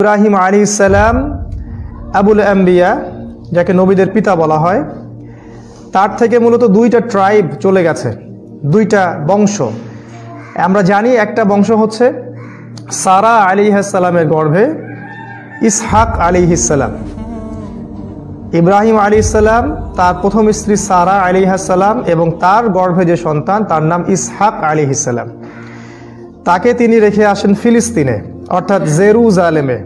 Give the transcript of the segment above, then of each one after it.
ইব্রাহিম আলাইহিস সালাম আবুল আম্বিয়া, যাকে নবীদের পিতা বলা হয়, তার থেকে মূলত দুইটা ট্রাইব চলে গেছে, দুইটা বংশ। আমরা জানি একটা বংশ হচ্ছে সারা আলাইহিস সালামের গর্ভে ইসহাক আলাইহিস সালাম। ইব্রাহিম আলাইহিস সালাম, তার প্রথম স্ত্রী সারা আলাইহিস সালাম এবং তার গর্ভে যে সন্তান তার নাম ইসহাক আলাইহিস সালাম। তাকে তিনি রেখে আসেন ফিলিস্তিনে, অর্থাৎ জেরুজালেমে।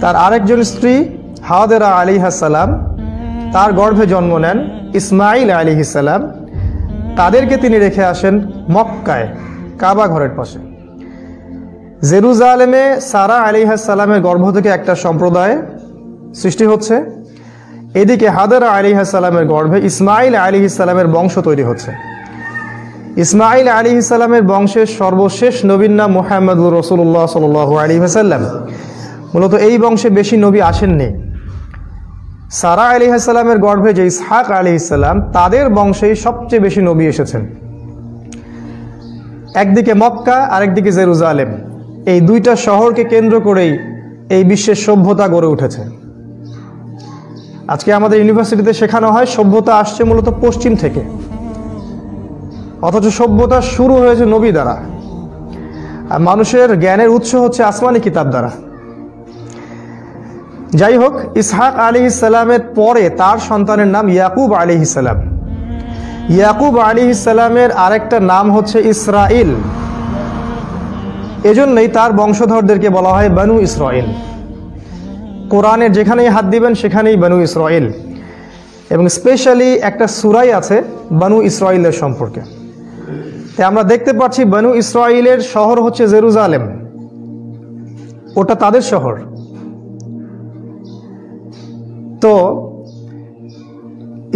তার আরেকজন স্ত্রী হাজেরা আলাইহিস সালাম, তার গর্ভে জন্ম নেন ইসমাইল আলাইহিস সালাম। তাদেরকে তিনি রেখে আসেন মক্কায়, কাবা ঘরের পাশে। জেরুজালেমে সারা আলাইহিস সালামের গর্ভ থেকে একটা সম্প্রদায় সৃষ্টি হচ্ছে, এদিকে হাজেরা আলাইহিস সালামের গর্ভে ইসমাইল আলাইহিস সালামের বংশ তৈরি হচ্ছে। ইসমাইল আলাইহিস সালামের বংশের সর্বশেষ নবীর নাম মুহাম্মদুর রাসূলুল্লাহ সাল্লাল্লাহু আলাইহি ওয়াসাল্লাম। মূলত এই বংশে বেশি নবী আসেননি। সারা আলাইহিস সালামের গর্ভে যে ইসহাক আলাইহিস সালাম, তাদের বংশেই সবচেয়ে বেশি নবী এসেছেন। একদিকে মক্কা, আরেকদিকে জেরুজালেম, এই দুইটা শহরকে কেন্দ্র করেই এই বিশ্বের সভ্যতা গড়ে উঠেছে। আজকে আমাদের ইউনিভার্সিটিতে শেখানো হয় সভ্যতা আসছে মূলত পশ্চিম থেকে, অথচ সভ্যতা শুরু হয়েছে নবী দ্বারা। আর মানুষের জ্ঞানের উৎস হচ্ছে আসমানি কিতাব দ্বারা। যাই হোক, ইসহাক আলাইহিস সালামের পরে তার সন্তানের নাম ইয়াকুব আলাইহিস সালাম। ইয়াকুব আলাইহিস সালামের আরেকটা নাম হচ্ছে ইসরাইল। এজন্যই তার বংশধরদেরকে বলা হয় বানু ইসরাইল। কোরআনের যেখানেই হাত দিবেন সেখানেই বানু ইসরাইল, এবং স্পেশালি একটা সূরাই আছে বানু ইসরাইলের সম্পর্কে। তাই আমরা দেখতে পাচ্ছি বানু ইসরাইলের শহর হচ্ছে জেরুজালেম, ওটা তাদের শহর। তো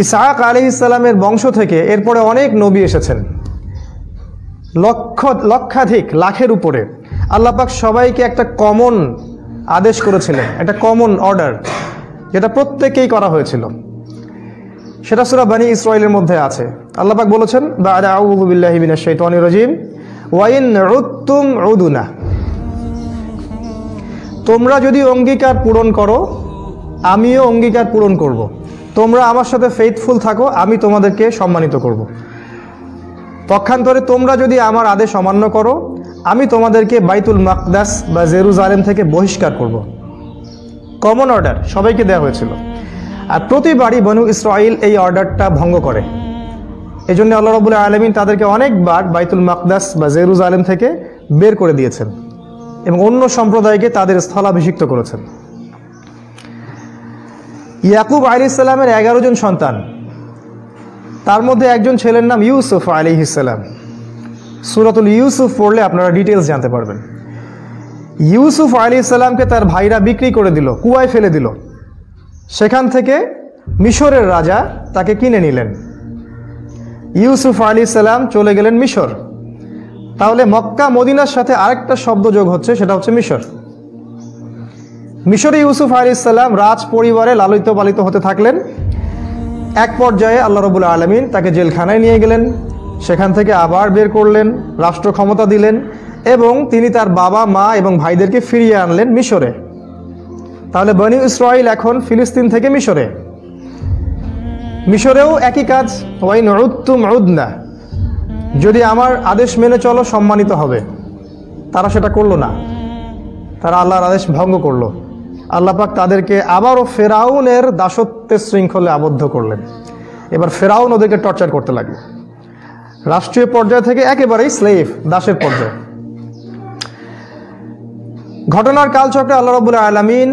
ইসহাক আলাইহিস সালামের বংশ থেকে এরপরে অনেক নবী এসেছেন, লক্ষাধিক, লাখের উপরে। আল্লাহ পাক সবাইকে একটা কমন আদেশ করেছিলেন, একটা কমন অর্ডার, যেটা প্রত্যেকেই করা হয়েছিল। সেটা সূরা বনী ইসরাইলের মধ্যে আছে। আল্লাহ পাক বলেছেন, বা'দা আউযু বিল্লাহি মিনাশ শাইতানির রাজীম, ওয়া ইন উদতুম উদুনা, তোমরা যদি অঙ্গীকার পূরণ করো আমিও অঙ্গীকার পূরণ করব। তোমরা আমার সাথে ফেইথফুল থাকো, আমি তোমাদেরকে সম্মানিত করব। পক্ষান্তরে তোমরা যদি আমার আদেশ অমান্য করো, আমি তোমাদেরকে বাইতুল মাকদাস বা জেরুজালেম থেকে বহিষ্কার করব। কমন অর্ডার সবাইকে দেওয়া হয়েছিল। আর প্রতিবারই বনু ইসরাইল এই অর্ডারটা ভঙ্গ করে। এই জন্য আল্লাহ রাব্বুল আলামিন তাদেরকে অনেকবার বাইতুল মাকদাস বা জেরুজালেম থেকে বের করে দিয়েছেন এবং অন্য সম্প্রদায়কে তাদের স্থলাভিষিক্ত করেছেন। ইয়াকুব আলাইহিস সালামের 11 জন সন্তান, তার মধ্যে একজন ছেলের নাম ইউসুফ আলাইহিস সালাম। সূরাতুল ইউসুফ পড়লে আপনারা ডিটেইলস জানতে পারবেন। ইউসুফ আলাইহিস সালামকে তার ভাইরা বিক্রি করে দিল, কুয়ায় ফেলে দিল। সেখান থেকে মিশরের রাজা তাকে কিনে নিলেন। ইউসুফ আলাইহিস সালাম চলে গেলেন মিশর। তাহলে মক্কা মদিনার সাথে আরেকটা শব্দ যোগ হচ্ছে, সেটা হচ্ছে মিশর। মিশরে ইউসুফ আলাইহিস সালাম রাজ পরিবারে লালিত পালিত হতে থাকলেন। এক পর্যায়ে আল্লাহ রাব্বুল আলামিন তাকে জেলখানায় নিয়ে গেলেন, সেখান থেকে আবার বের করলেন, রাষ্ট্র ক্ষমতা দিলেন এবং তিনি তার বাবা মা এবং ভাইদেরকে ফিরিয়ে আনলেন মিশরে। তাহলে বনী ইসরাইল এখন ফিলিস্তিন থেকে মিশরে। মিশরেও একই কাজ, ওয়াইন উদতুম উদনা, যদি আমার আদেশ মেনে চলো সম্মানিত হবে। তারা সেটা করলো না, তারা আল্লাহর আদেশ ভঙ্গ করলো। আল্লাহ পাক তাদেরকে আবারও ফেরাউনের দাসত্বের শৃঙ্খলে আবদ্ধ করলেন। এবার ফেরাউন ওদেরকে টর্চার করতে লাগলো, রাষ্ট্রীয় পর্যায় থেকে একেবারেই স্লেভ, দাসের পর্যায়ে। ঘটনার কালচক্রে আল্লাহ রাব্বুল আলামিন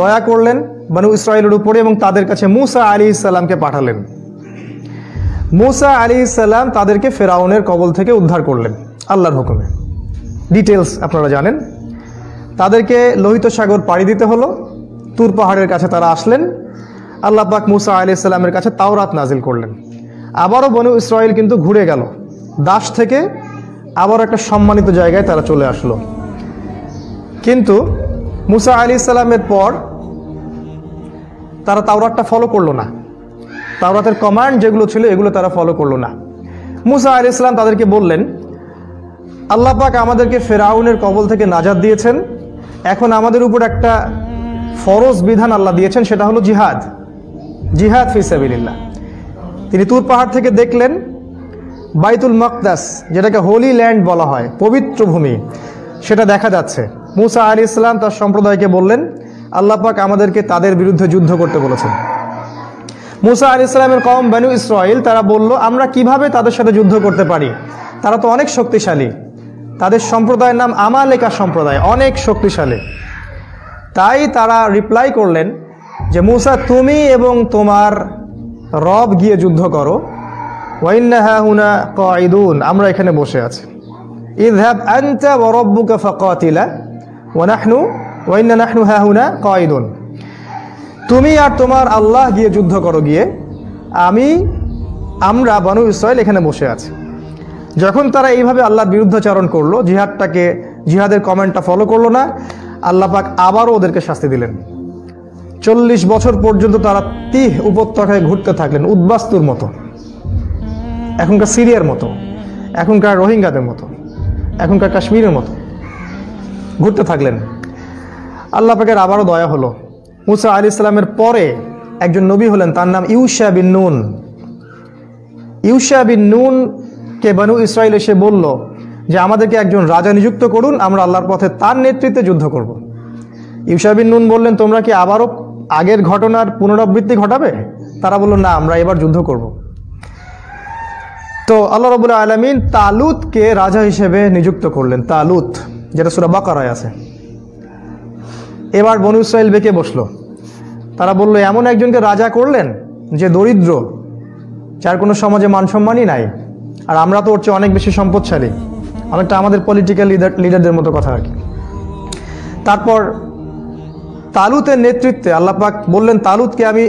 দয়া করলেন বনু ইসরাইলের উপরে এবং তাদের কাছে মূসা আলাইহিস সালামকে পাঠালেন। মূসা আলাইহিস সালাম তাদেরকে ফেরাউনের কবল থেকে উদ্ধার করলেন আল্লাহর হুকুমে। ডিটেলস আপনারা জানেন। তাদেরকে লোহিত সাগর পাড়ি দিতে হলো, তুর পাহাড়ের কাছে তারা আসলেন। আল্লাহ পাক মূসা আলাইহিস সালামের কাছে তাওরাত নাজিল করলেন। আবারও বনু ইসরাইল কিন্তু ঘুরে গেল, দাস থেকে আবার একটা সম্মানিত জায়গায় তারা চলে আসলো। কিন্তু মূসা আলাইহিস সালামের পর তারা তাওরাতটা ফলো করলো না, তাওরাতের কমান্ড যেগুলো ছিল এগুলো তারা ফলো করলো না। মূসা আলাইহিস সালাম তাদেরকে বললেন, আল্লাহ পাক আমাদেরকে ফেরাউনের কবল থেকে নাজাত দিয়েছেন। এখন আমাদের উপর একটা ফরজ বিধান আল্লাহ দিয়েছেন, সেটা হলো জিহাদ, জিহাদ ফি সাবিলিল্লাহ। তিনি তুর পাহাড় থেকে দেখলেন বাইতুল মাকদাস, যেটাকে হোলি ল্যান্ড বলা হয়, পবিত্র ভূমি, সেটা দেখা যাচ্ছে। মুসা আলাইহিস সালাম তার সম্প্রদায়কে বললেন, আল্লাহ পাক আমাদেরকে তাদের বিরুদ্ধে যুদ্ধ করতে বলেছেন। মুসা আলাইহিস সালামের কওম বনু ইসরাইল, তারা বলল, আমরা কিভাবে তাদের সাথে যুদ্ধ করতে পারি, তারা তো অনেক শক্তিশালী। তাদের সম্প্রদায়ের নাম আমালেকা সম্প্রদায়, অনেক শক্তিশালী। তাই তারা রিপ্লাই করলেন যে মুসা, তুমি এবং তোমার রব গিয়ে যুদ্ধ করো, ওয়াইন্না হাহুনা কাঈদুন, আমরা এখানে বসে আছি। ইযহাব আনতা ওয়া রাব্বুকা ফাকাতিলা ওয়া ইন্না নাহনু হাহুনা কাঈদুন, তুমি আর তোমার আল্লাহ গিয়ে যুদ্ধ করো, গিয়ে আমরা বনু ইসরাইল এখানে বসে আছি। যখন তারা এইভাবে আল্লাহর বিরুদ্ধাচরণ করলো, জিহাদের কমেন্টটা ফলো করলো না, আল্লাহ পাক আবারও ওদেরকে শাস্তি দিলেন। 40 বছর পর্যন্ত তারা তিহ উপত্যকায় ঘুরতে থাকলেন, উদ্বাস্তুর মতো, এখনকার সিরিয়ার মতো, এখনকার রোহিঙ্গাদের মতো, এখনকার কাশ্মীরের মতো ঘুরতে থাকলেন। আল্লাহ পাকের আবারও দয়া হলো। মুসা আলাইহিস সালামের পরে একজন নবী হলেন, তার নাম ইউশা বিন নুন। ইউশা বিন নুন কে বনু ইসরাইল এসে বলল যে আমাদেরকে একজন রাজা নিযুক্ত করুন, আমরা আল্লাহর পথে তার নেতৃত্বে যুদ্ধ করব। ইউশা বিন নুন বললেন, তোমরা কি আবারও আগের ঘটনার পুনরাবৃত্তি ঘটাবে? তারা বলল, না, আমরা এবার যুদ্ধ করব। তো আল্লাহ রাব্বুল আলামিন তালুতকে রাজা হিসেবে নিযুক্ত করলেন, তালুত, যেটা সূরা বাকারায় আছে। এবার বনু ইসরাইল বেঁকে বসলো। তারা বলল, এমন একজনকে রাজা করলেন যে দরিদ্র, যার কোনো সমাজে মান সম্মানই নাই, আর আমরা তো ওর চেয়ে অনেক বেশি সম্পদশালী। অনেকটা আমাদের পলিটিক্যাল লিডারদের মতো কথা আর কি। তারপর তালুতের নেতৃত্বে আল্লাহ পাক বললেন, তালুতকে আমি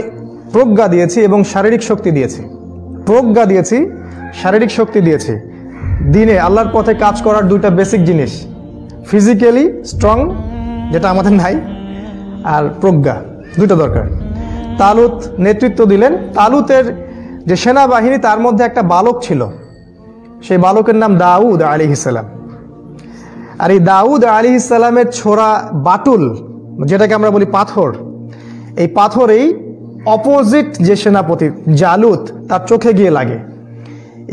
প্রজ্ঞা দিয়েছি এবং শারীরিক শক্তি দিয়েছি। প্রজ্ঞা দিয়েছি, শারীরিক শক্তি দিয়েছি। দিনে আল্লাহর পথে কাজ করার দুইটা বেসিক জিনিস, ফিজিক্যালি স্ট্রং, যেটা আমাদের নাই, আর প্রজ্ঞা, দুটো দরকার। তালুত নেতৃত্ব দিলেন। তালুতের যে সেনাবাহিনী, তার মধ্যে একটা বালক ছিল, সেই বালকের নাম দাউদ আলাইহিস সালাম। আর এই দাউদ আলাইহিস সালামের ছোড়া বাটুল, যেটাকে আমরা বলি পাথর, এই পাথরেই অপোজিট যে সেনাপতি জালুত, তার চোখে গিয়ে লাগে।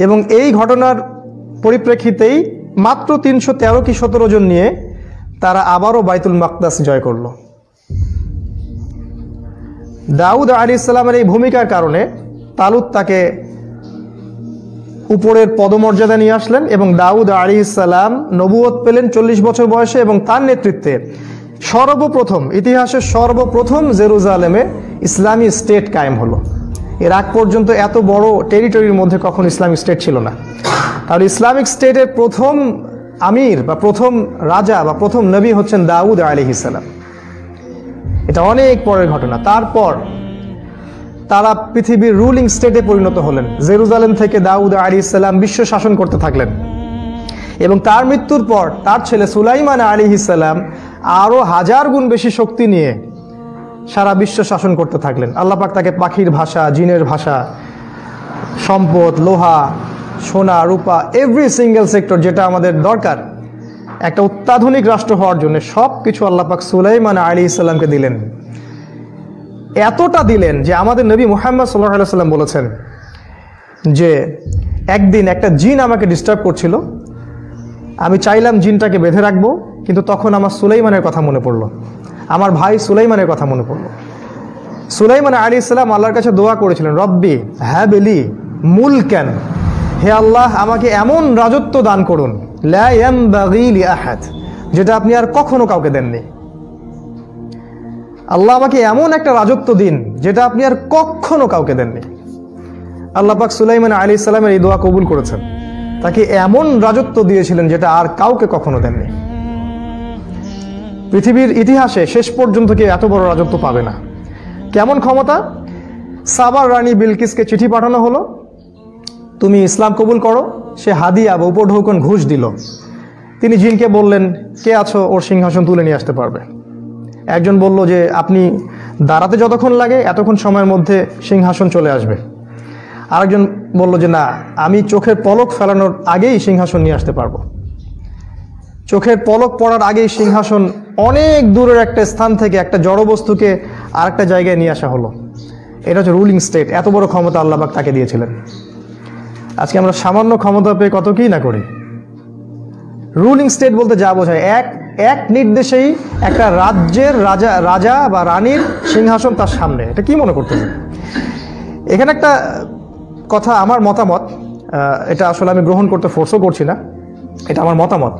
এবং এই ঘটনার পরিপ্রেক্ষিতেই মাত্র 313 কি 17 জন নিয়ে তারা আবারও বাইতুল মাকদাস জয় করল। দাউদ আলাইহিস সালামের এই ভূমিকার কারণে তালুত তাকে উপরের পদমর্যাদা নিয়ে আসলেন এবং দাউদ আলাইহিস সালাম নবুয়ত পেলেন 40 বছর বয়সে, এবং তার নেতৃত্বে সর্বপ্রথম, ইতিহাসের সর্বপ্রথম জেরুজালেমে ইসলামী স্টেট কায়েম হলো। এর আগ পর্যন্ত এত বড় টেরিটরির মধ্যে কখনো ইসলামিক স্টেট ছিল না। তাহলে ইসলামিক স্টেটের প্রথম আমির বা প্রথম রাজা বা প্রথম নবী হচ্ছেন দাউদ আলাইহিস সালাম। এটা অনেক পরের ঘটনা। তারপর তারা পৃথিবীর রুলিং স্টেটে পরিণত হলেন। জেরুজালেম থেকে দাউদ আলাইহিস সালাম বিশ্ব শাসন করতে থাকলেন, এবং তার মৃত্যুর পর তার ছেলে সুলাইমান আলাইহিস সালাম আরও 1000 গুণ বেশি শক্তি নিয়ে সারা বিশ্ব শাসন করতে থাকলেন। আল্লাহ পাক তাকে পাখির ভাষা, জিনের ভাষা, সম্পদ, লোহা, সোনা, রূপা, এভরি সিঙ্গেল সেক্টর যেটা আমাদের দরকার একটা অত্যাধুনিক রাষ্ট্র হওয়ার জন্য, সব কিছু আল্লাহ পাক সুলাইমান আলাইহিস সালামকে দিলেন। এতটা দিলেন যে আমাদের নবী মুহাম্মদ সাল্লাল্লাহু আলাইহি ওয়াসাল্লাম বলেছেন যে একদিন একটা জিন আমাকে ডিস্টার্ব করছিল, আমি চাইলাম জিনটাকে বেঁধে রাখবো, কিন্তু তখন আমার সুলাইমানের কথা মনে পড়লো, আমার ভাই সুলাইমানের কথা মনে পড়লো। সুলাইমান আলাইহিস সালাম আল্লাহর কাছে দোয়া করেছিলেন, রব্বি হাবলি মুলকান, হে আল্লাহ আমাকে এমন রাজত্ব দান করুন, লা ইয়ানবাগি লিআহাদ, যেটা আপনি আর কখনো কাউকে দেননি। আল্লাহ আমাকে এমন একটা রাজত্ব দিন যেটা আপনি আর কখনো কাউকে দেননি। আল্লাহ পাক সুলাইমান আলাইহিস সালামের এই দোয়া কবুল করেছেন, তাকে এমন রাজত্ব দিয়েছিলেন যেটা আর কাউকে কখনো দেননি। পৃথিবীর ইতিহাসে শেষ পর্যন্ত কেউ এত বড় রাজত্ব পাবে না। কেমন ক্ষমতা! সাবার রানী বিলকিসকে চিঠি পাঠানো হলো, তুমি ইসলাম কবুল করো। সে হাদিয়া বা উপঢৌকন ঘুষ দিল। তিনি জিনকে বললেন, কে আছো ওর সিংহাসন তুলে নিয়ে আসতে পারবে। একজন বলল যে আপনি দাঁড়াতে যতক্ষণ লাগে এতক্ষণ সময়ের মধ্যে সিংহাসন চলে আসবে। আরেকজন বলল যে না, আমি চোখের পলক ফেলানোর আগেই সিংহাসন নিয়ে আসতে পারবো। চোখের পলক পড়ার আগেই সিংহাসন অনেক দূরের একটা স্থান থেকে একটা জড়বস্তুকে আরেকটা জায়গায় নিয়ে আসা হলো। এটা হচ্ছে রুলিং স্টেট। এত বড় ক্ষমতা আল্লাহ পাক তাকে দিয়েছিলেন। আজকে আমরা সামান্য ক্ষমতা পেয়ে কত কি না করি। রুলিং স্টেট বলতে যা বোঝায়, এক নির্দেশেই একটা রাজ্যের রাজা বা রানীর সিংহাসন তার সামনে। এটা কি মনে করতেছে? এখানে একটা কথা, আমার মতামত, এটা আসলে আমি গ্রহণ করতে ফোর্সও করছি না, এটা আমার মতামত,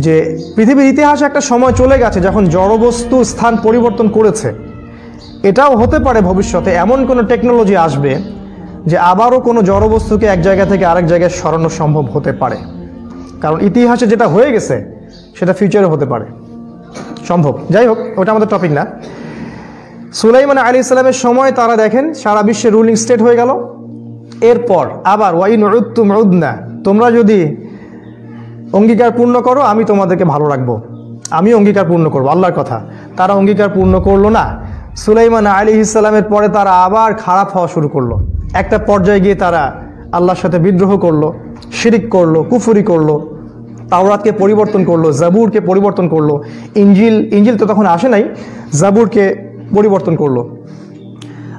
যে পৃথিবীর ইতিহাসে একটা সময় চলে গেছে যখন জড়বস্তু স্থান পরিবর্তন করেছে। এটাও হতে পারে ভবিষ্যতে এমন কোনো টেকনোলজি আসবে যে আবারও কোনো জড়বস্তুকে এক জায়গা থেকে আরেক জায়গায় সরানো সম্ভব হতে পারে। কারণ ইতিহাসে যেটা হয়ে গেছে সেটা ফিউচারে হতে পারে, সম্ভব। যাই হোক, ওটা আমাদের টপিক না। সুলাইমান আলাইহিস সালামের সময় তারা দেখেন সারা বিশ্বে রুলিং স্টেট হয়ে গেল। এরপর আবার ওয়াইন উদ্তুম উদনা, তোমরা যদি অঙ্গীকার পূর্ণ করো আমি তোমাদেরকে ভালো রাখবো, আমি অঙ্গীকার পূর্ণ করবো, আল্লাহর কথা। তারা অঙ্গীকার পূর্ণ করলো না। সুলাইমান আলাইহিস সালামের পরে তারা আবার খারাপ হওয়া শুরু করলো। একটা পর্যায়ে গিয়ে তারা আল্লাহর সাথে বিদ্রোহ করলো, শিরিক করলো, কুফরি করলো, তাওরাতকে পরিবর্তন করলো, জাবুরকে পরিবর্তন করলো, ইঞ্জিল তো তখন আসে নাই, জাবুরকে পরিবর্তন করলো।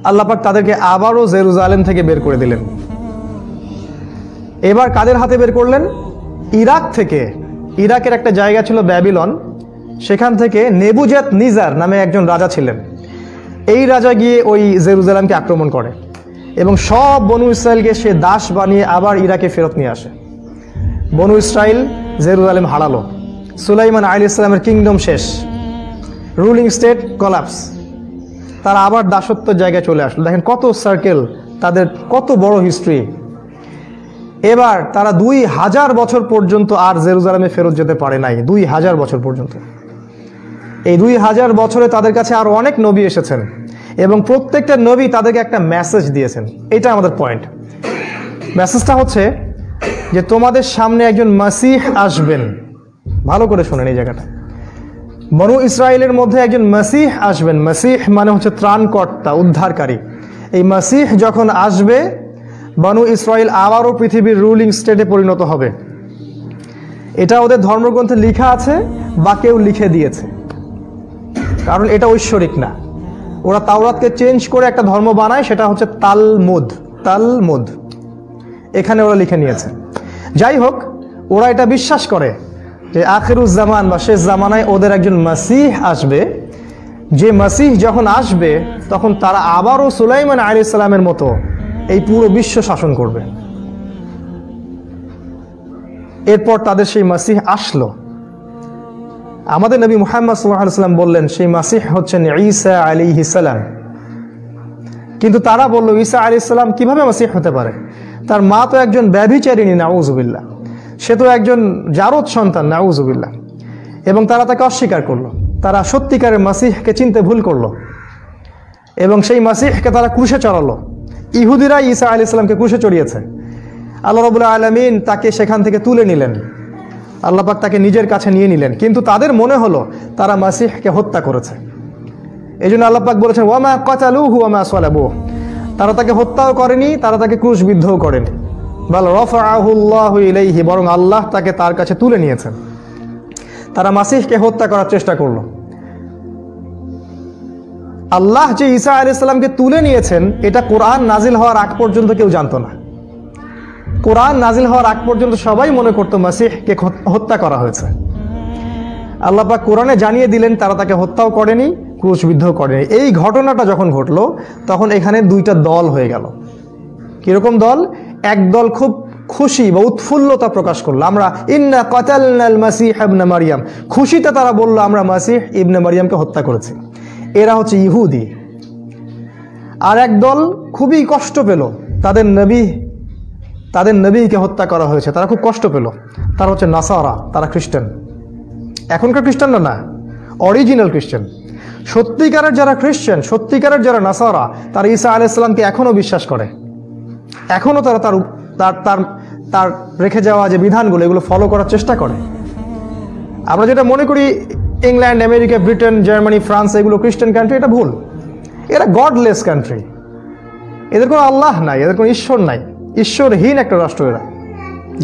আল্লাহ পাক তাদেরকে আবারও জেরুজালেম থেকে বের করে দিলেন। এবার কাদের হাতে বের করলেন? ইরাক থেকে। ইরাকের একটা জায়গা ছিল ব্যাবিলন, সেখান থেকে নেবুজাত নিজার নামে একজন রাজা ছিলেন। এই রাজা গিয়ে ওই জেরুজালেমকে আক্রমণ করে এবং সব বনু ইসরায়েলকে সে দাস বানিয়ে আবার ইরাকে ফেরত নিয়ে আসে। বনু ইসরায়েল জেরুজালেম হারালো। সুলাইমান আলাইহিস সালামের কিংডম শেষ, রুলিং স্টেট কলাপস। তারা আবার দাসত্বের জায়গায় চলে আসলো। দেখেন কত সার্কেল, তাদের কত বড় হিস্ট্রি। এবার তারা 2000 বছর পর্যন্ত আর জেরুজালেমে ফেরত যেতে পারে নাই। 2000 বছর পর্যন্ত। এই 2000 বছরে তাদের কাছে আরো অনেক নবী এসেছেন এবং প্রত্যেকটা নবী তাদেরকে একটা মেসেজ দিয়েছেন। এটা আমাদের পয়েন্ট। মেসেজটা হচ্ছে যে তোমাদের সামনে একজন মাসিহ আসবেন। ভালো করে শোনেন এই জায়গাটা। বনু ইসরায়েলের মধ্যে একজন মাসিহ আসবেন। মাসিহ মানে হচ্ছে ত্রাণকর্তা, উদ্ধারকারী। এই মাসিহ যখন আসবে, বনু ইসরায়েল আবারও পৃথিবীর রুলিং স্টেটে পরিণত হবে। এটা ওদের ধর্মগ্রন্থে লেখা আছে বা কেউ লিখে দিয়েছে, কারণ এটা ঐশ্বরিক না। ওরা তাওরাতকে চেঞ্জ করে একটা ধর্ম বানায়, সেটা হচ্ছে তালমুদ। তালমুদ এখানে ওরা লিখে নিয়েছে। যাই হোক, ওরা এটা বিশ্বাস করে যে আখিরুজ জামান বা শেষ জামানায় ওদের একজন মাসিহ আসবে। যে মাসিহ যখন আসবে তখন তারা আবারও সুলাইমান আলাইহিস সালামের মতো এই পুরো বিশ্ব শাসন করবে। এরপর তাদের সেই মাসিহ আসলো। আমাদের নবী মুহাম্মদ সাল্লাল্লাহু আলাইহি ওয়াসাল্লাম বললেন সেই মাসিহ হচ্ছেন ঈসা আলাইহিস সালাম। কিন্তু তারা বলল ঈসা আলাইহিস সালাম কিভাবে মাসিহ হতে পারে? তার মা তো একজন ব্যভিচারিণী, নাউযুবিল্লাহ। সে তো একজন জারদ সন্তান, নাউযুবিল্লাহ। এবং তারা তাকে অস্বীকার করলো। তারা সত্যিকারের মাসিহকে চিনতে ভুল করলো এবং সেই মাসিহকে তারা ক্রুশে চড়ালো। ইহুদিরা ঈসা আলাইহিস সালামকে ক্রুশে চড়িয়েছে। আল্লাহ রাব্বুল আলামিন তাকে সেখান থেকে তুলে নিলেন। আল্লাহ পাক তাকে নিজের কাছে নিয়ে নিলেন। কিন্তু তাদের মনে হলো তারা মাসিহকে হত্যা করেছে। এই জন্য আল্লাহ পাক বলেছেন ওয়ামা কাতালুহু ওয়ামা সালাবুহু, তারা তাকে হত্যাও করেনি, তারা তাকে ক্রুশবিদ্ধও করেনি। বাল রাফাআহু আল্লাহু ইলাইহি, বরং আল্লাহ তাকে তার কাছে তুলে নিয়েছেন। তারা মাসিহকে হত্যা করার চেষ্টা করলো। আল্লাহ যে ঈসা আলাইহিস সালামকে তুলে নিয়েছেন এটা কোরআন নাজিল হওয়ার আগ পর্যন্ত কেউ জানতো না। কোরআন নাজিল হওয়ার আগ পর্যন্ত সবাই মনে করতো মাসিহকে হত্যা করা হয়েছে। আল্লাহ পাক কোরআনে জানিয়ে দিলেন তারা তাকে হত্যাও করেনি, ক্রুশবিদ্ধও করেনি। এই ঘটনাটা যখন ঘটলো তখন এখানে দুইটা দল হয়ে গেল। কিরকম দল? এক দল খুব খুশি বা উৎফুল্লতা প্রকাশ করলো, আমরা ইন্না কাতালনাল মাসিহ ইবনে মারইয়াম। খুশিতে তারা বলল আমরা মাসিহ ইবনে মারইয়ামকে হত্যা করেছি। এরা হচ্ছে ইহুদি। আর এক দল খুবই কষ্ট পেল, তাদের নবীকে হত্যা করা হয়েছে, তারা খুব কষ্ট পেল। তারা হচ্ছে নাসারা, তারা খ্রিস্টান। এখনকার খ্রিস্টানরা না, অরিজিনাল খ্রিস্টান। সত্যিকারের যারা খ্রিস্টান, সত্যিকারের যারা নাসারা, তারা ঈসা আলাইহিস সালামকে এখনো বিশ্বাস করে। এখনো তারা তার রেখে যাওয়া যে বিধানগুলো এগুলো ফলো করার চেষ্টা করে। আমরা যেটা মনে করি England, America, Britain, Germany, France এগুলো খ্রিস্টান কান্ট্রি, এটা ভুল। এরা গডলেস কান্ট্রি। এদের কোনো আল্লাহ নাই, এদের কোনো ঈশ্বর নাই, ঈশ্বরহীন একটা রাষ্ট্র এরা।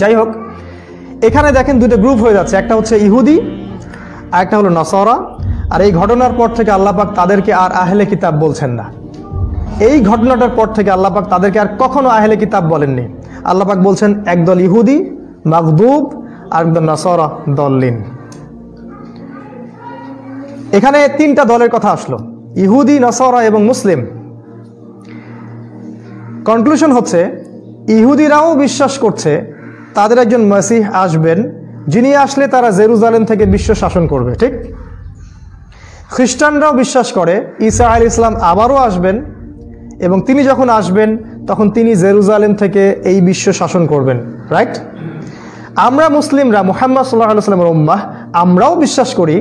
যাই হোক, এখানে দেখেন দুটো গ্রুপ হয়ে যাচ্ছে, একটা হচ্ছে ইহুদি আর একটা হলো নাসারা। আর এই ঘটনার পর থেকে আল্লাহ পাক তাদেরকে আর আহলে কিতাব বলছেন না। এই ঘটনাটার পর থেকে আল্লাহ পাক তাদেরকে আর কখনো আহলে কিতাব বলেননি। আল্লাহ পাক বলছেন একদল ইহুদি মাগদুব আর একদল নাসারা দল্লিন। এখানে তিনটা দলের কথা আসলো, ইহুদি, নাসারা এবং মুসলিম। কনক্লুশন হচ্ছে ইহুদিরাও বিশ্বাস করছে তাদের একজন মসিহ আসবেন, যিনি আসলে তারা জেরুজালেম থেকে বিশ্ব শাসন করবে, ঠিক। খ্রিস্টানরাও বিশ্বাস করে ঈসা আলাইহিস সালাম আবারও আসবেন এবং তিনি যখন আসবেন তখন তিনি জেরুজালেম থেকে এই বিশ্ব শাসন করবেন, রাইট। আমরা মুসলিমরা মুহাম্মদ সাল্লাল্লাহু আলাইহি ওয়াসাল্লামের উম্মাহ, আমরাও বিশ্বাস করি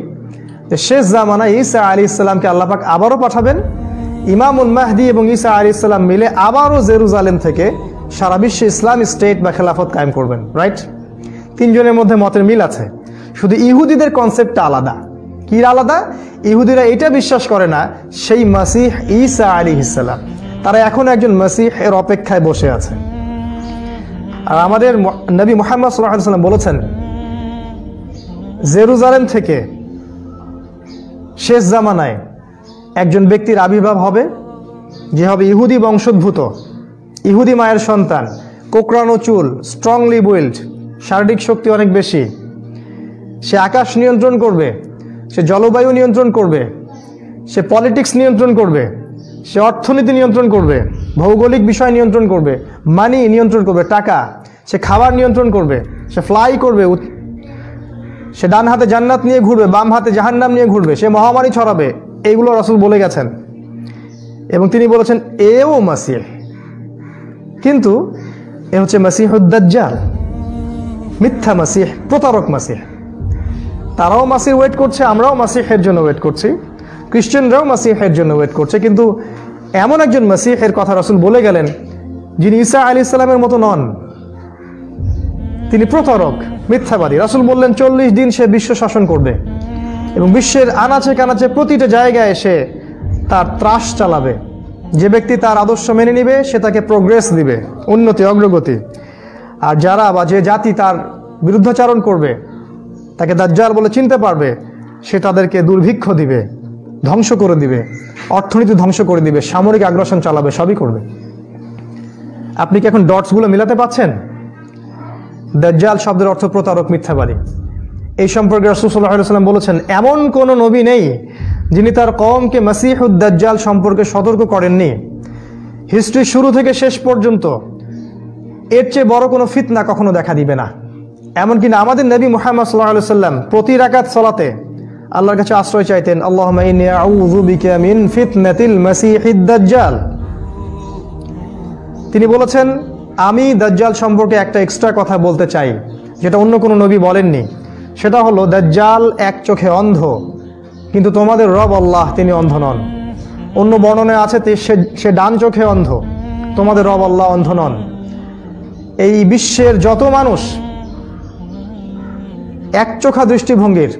যে শেষ জামানায় ঈসা আলাইহিস সালামকে আল্লাহ পাক আবারও পাঠাবেন। ইমামুল মাহদি এবং ঈসা আলাইহিস সালাম মিলে আবারও জেরুজালেম থেকে সারা বিশ্বে ইসলামী স্টেট বা খেলাফত কায়েম করবেন, রাইট। তিনজনের মধ্যে মতের মিল আছে, শুধু ইহুদিদের কনসেপ্টটা আলাদা। কি আলাদা? ইহুদিরা এটা বিশ্বাস করে না সেই মাসিহ ঈসা আলাইহিস সালাম, তারা এখন একজন মাসিহের অপেক্ষায় বসে আছে। আর আমাদের নবী মুহাম্মদ সাল্লাল্লাহু আলাইহি ওয়াসাল্লাম বলেছেন জেরুজালেম থেকে শেষ জামানায় একজন ব্যক্তির আবির্ভাব হবে, যে হবে ইহুদি বংশোদ্ভূত, ইহুদি মায়ের সন্তান, কোকড়ানো চুল, স্ট্রংলি বিল্ড, শারীরিক শক্তি অনেক বেশি। সে আকাশ নিয়ন্ত্রণ করবে, সে জলবায়ু নিয়ন্ত্রণ করবে, সে পলিটিক্স নিয়ন্ত্রণ করবে, সে অর্থনীতি নিয়ন্ত্রণ করবে, ভৌগোলিক বিষয় নিয়ন্ত্রণ করবে, মানি নিয়ন্ত্রণ করবে, টাকা, সে খাবার নিয়ন্ত্রণ করবে, সে ফ্লাই করবে, সে ডান হাতে জান্নাত নিয়ে ঘুরবে, বাম হাতে জাহান্নাম নিয়ে ঘুরবে, সে মহামারী ছড়াবে। এইগুলো রাসূল বলে গেছেন এবং তিনি বলেছেন এও মাসিহ, কিন্তু এ হচ্ছে মাসিহুদ দাজ্জাল, মিথ্যা মাসিহ, প্রতারক মাসিহ। তারাও মাসিহ ওয়েট করছে, আমরাও মাসিহের জন্য ওয়েট করছি, খ্রিস্টানরাও মাসিহের জন্য ওয়েট করছে, কিন্তু এমন একজন মাসিহের কথা রাসূল বলে গেলেন যিনি ঈসা আলাইহিস সালামের মতো নন। তিনি প্রতারক, মিথ্যাবাদী। রাসূল বললেন 40 দিন সে বিশ্ব শাসন করবে এবং বিশ্বের আনাচে কানাচে প্রতিটা জায়গায় সে তার ত্রাস চালাবে। যে ব্যক্তি তার আদর্শ মেনে নিবে সে তাকে প্রোগ্রেস দিবে, উন্নতি, অগ্রগতি। আর যারা বা যে জাতি তার বিরুদ্ধাচরণ করবে, তাকে দাজ্জাল বলে চিনতে পারবে, সে তাদেরকে দুর্ভিক্ষ দিবে, ধ্বংস করে দিবে, অর্থনীতি ধ্বংস করে দিবে, সামরিক আগ্রাসন চালাবে, সবই করবে। আপনি কি এখন ডটসগুলো মিলাতে পাচ্ছেন? দাজ্জাল শব্দের অর্থ প্রতারক, মিথ্যাবাদী। এই সম্পর্কে রাসূল সাল্লাল্লাহু আলাইহি ওয়াসাল্লাম বলেছেন এমন কোন নবী নেই যিনি তার কওমকে মাসিহুদ দাজ্জাল সম্পর্কে সতর্ক করেননি। হিস্ট্রি শুরু থেকে শেষ পর্যন্ত এর চেয়ে বড় কোনো ফিতনা কখনো দেখা দিবে না। এমনকি না আমাদের নবী মুহাম্মদ সাল্লাল্লাহু আলাইহি ওয়াসাল্লাম প্রতি রাকাত সালাতে আল্লাহর কাছে আশ্রয় চাইতেন, আল্লাহুম্মা ইন্নী আউযু বিকা মিন ফিতনাতিল মাসিহিদ দাজ্জাল। তিনি বলেছেন আমি দাজ্জাল সম্পর্কে একটা এক্সট্রা কথা বলতে চাই যেটা অন্য কোনো নবী বলেননি। সেটা হলো দাজ্জাল এক চোখে অন্ধ, কিন্তু তোমাদের রব আল্লাহ তিনি অন্ধ নন। অন্য বর্ণনায় আছে সে ডান চোখে অন্ধ, তোমাদের রব আল্লাহ অন্ধ নন। এই বিশ্বের যত মানুষ এক চোখা দৃষ্টিভঙ্গির,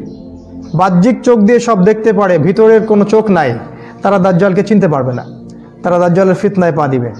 বাহ্যিক চোখ দিয়ে সব দেখতে পারে, ভিতরের কোনো চোখ নাই, তারা দাজ্জালকে চিনতে পারবে না, তারা দাজ্জালের ফিতনায় পা দিবে।